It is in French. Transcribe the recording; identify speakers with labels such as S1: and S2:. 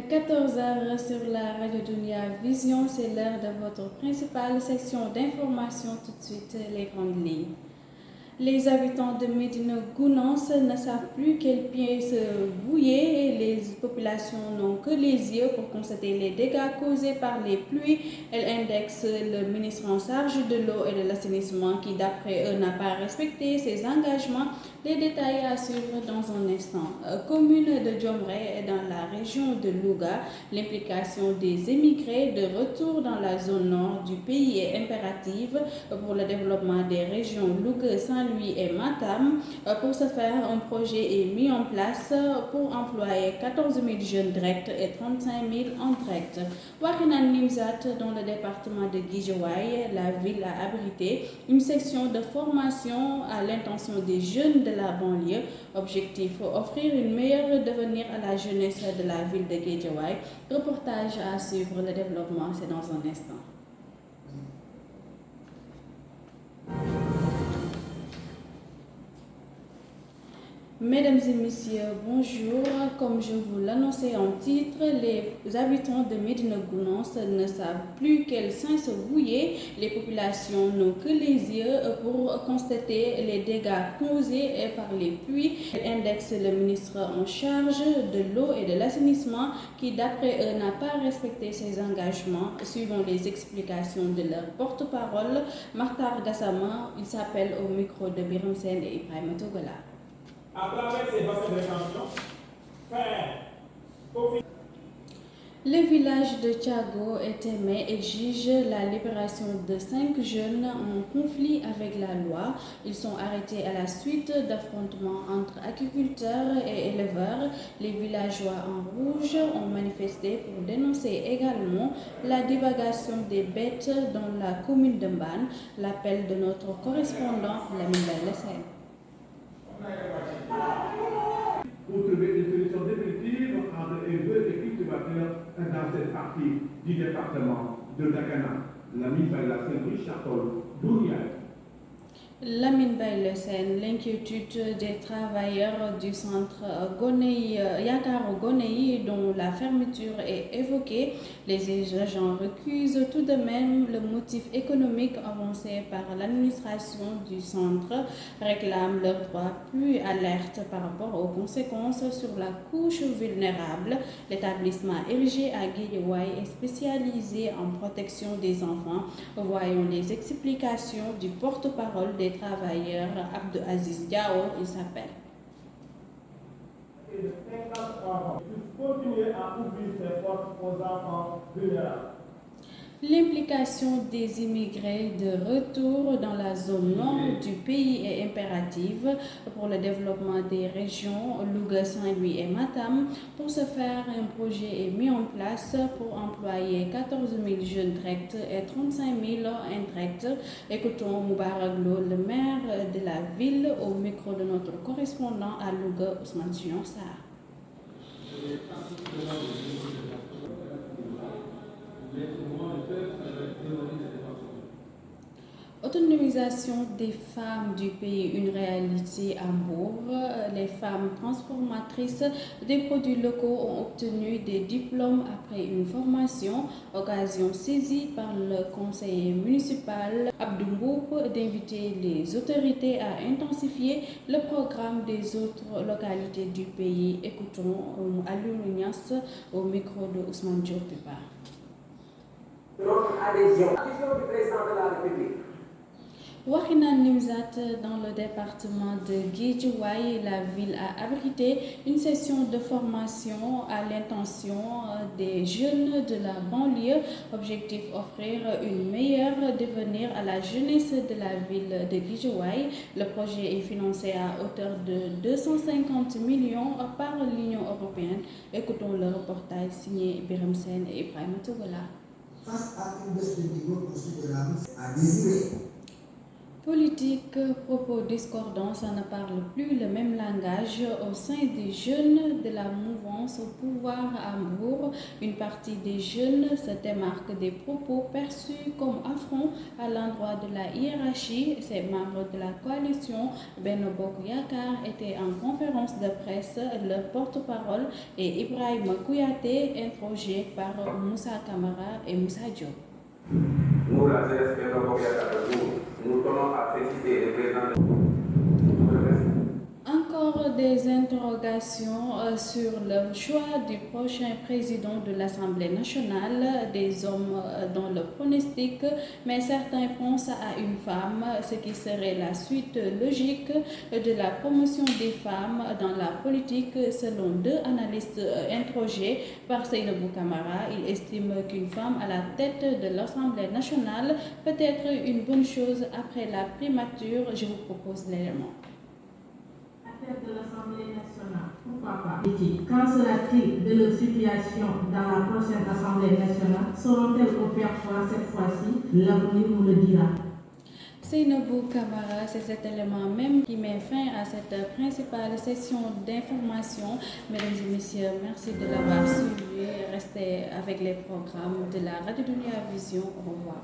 S1: 14 heures sur la radio Dunia Vision, c'est l'heure de votre principale section d'information. Tout de suite, les grandes lignes. Les habitants de Médina Gounass ne savent plus quel pied se bouiller et les populations n'ont que les yeux pour constater les dégâts causés par les pluies. Elle indexe le ministre en charge de l'eau et de l'assainissement qui, d'après eux, n'a pas respecté ses engagements. Les détails à suivre dans un instant. Commune de Djomré dans la région de Louga, l'implication des émigrés de retour dans la zone nord du pays est impérative pour le développement des régions Louga, Saint-Louis et Matam. Pour ce faire, un projet est mis en place pour employer 14 000 jeunes directs et 35 000 indirects. Wakhinane Nimzat, dans le département de Guédiawaye, la ville a abrité une section de formation à l'intention des jeunes de la banlieue. Objectif, offrir une meilleure devenir à la jeunesse de la ville de Guédiawaye. Reportage à suivre, le développement, c'est dans un instant. Mesdames et messieurs, bonjour. Comme je vous l'annonçais en titre, les habitants de Médina Gounass ne savent plus quel sein se bouiller. Les populations n'ont que les yeux pour constater les dégâts causés par les pluies. Elle indexe le ministre en charge de l'eau et de l'assainissement qui, d'après eux, n'a pas respecté ses engagements. Suivant les explications de leur porte-parole, Martar Gassama, il s'appelle au micro de Biram Sen et Ibrahim Togola.
S2: À travers ces bassins de rétention,
S1: Le village de Tchago et Témé exige la libération de 5 jeunes en conflit avec la loi. Ils sont arrêtés à la suite d'affrontements entre agriculteurs et éleveurs. Les villageois en rouge ont manifesté pour dénoncer également la divagation des bêtes dans la commune de Mbane. L'appel de notre correspondant, Lamine Lessène.
S3: Pour trouver une solution définitive entre les deux équipes dans cette partie du département de Dakana. La mise à la Saint-Louis-Château,
S1: Lamine Baye-Lessène, l'inquiétude des travailleurs du centre Yakaro Gonei dont la fermeture est évoquée. Les agents recusent tout de même le motif économique avancé par l'administration du centre, réclament leurs droits plus alertes par rapport aux conséquences sur la couche vulnérable. L'établissement érigé à Guédiawaye est spécialisé en protection des enfants. Voyons les explications du porte-parole des travailleurs, Abdou Aziz Diao, il s'appelle.
S2: Et de 50 enfants, continuer à ouvrir ses portes aux enfants vulnérables.
S1: L'implication des immigrés de retour dans la zone nord du pays est impérative pour le développement des régions Louga, Saint-Louis et Matam. Pour ce faire, un projet est mis en place pour employer 14 000 jeunes directs et 35 000 indirects. Écoutons Moubarak Lo, le maire de la ville, au micro de notre correspondant à Louga, Ousmane Sarr. Autonomisation des femmes du pays, une réalité à Mbour. Les femmes transformatrices des produits locaux ont obtenu des diplômes après une formation, occasion saisie par le conseiller municipal Abdou Mboup d'inviter les autorités à intensifier le programme des autres localités du pays. Écoutons Aliou Niass au micro de Ousmane Diop.
S4: Notre adhésion du président de la République.
S1: Wakhinane Nimzat, dans le département de Guédiawaye, la ville a abrité une session de formation à l'intention des jeunes de la banlieue. Objectif, offrir une meilleure devenir à la jeunesse de la ville de Guédiawaye. Le projet est financé à hauteur de 250 millions par l'Union européenne. Écoutons le reportage signé Biram Sen et Ibrahim Togola.
S5: Face à une baisse de niveau considérable à désirer
S1: Politique, propos discordants, ça ne parle plus le même langage au sein des jeunes de la mouvance au pouvoir à Mbour. Une partie des jeunes se démarque des propos perçus comme affront à l'endroit de la hiérarchie. Ces membres de la coalition Benno Bokk Yakaar étaient en conférence de presse. Le porte-parole est Ibrahim Kouyaté, interrogé par Moussa Camara et Moussa Diop.
S4: Nous, la jeunesse Benno Bokk Yakaar de Mbour, nous tenons à féliciter les présidents de...
S1: Encore des interrogations sur le choix du prochain président de l'Assemblée nationale, des hommes dans le pronostic, mais certains pensent à une femme, ce qui serait la suite logique de la promotion des femmes dans la politique. Selon deux analystes interrogés par Seynabou Camara, il estime qu'une femme à la tête de l'Assemblée nationale peut être une bonne chose après la primature. Je vous propose l'élément.
S5: De l'Assemblée nationale, pourquoi pas? Qu'en sera-t-il de leur situation dans la prochaine Assemblée nationale? Seront-elles au père choix cette fois-ci? L'avenir nous le dira.
S1: Seynabou Camara, c'est cet élément même qui met fin à cette principale session d'information. Mesdames et messieurs, merci de l'avoir suivi. Restez avec les programmes de la Radio Dunia Vision. Au revoir.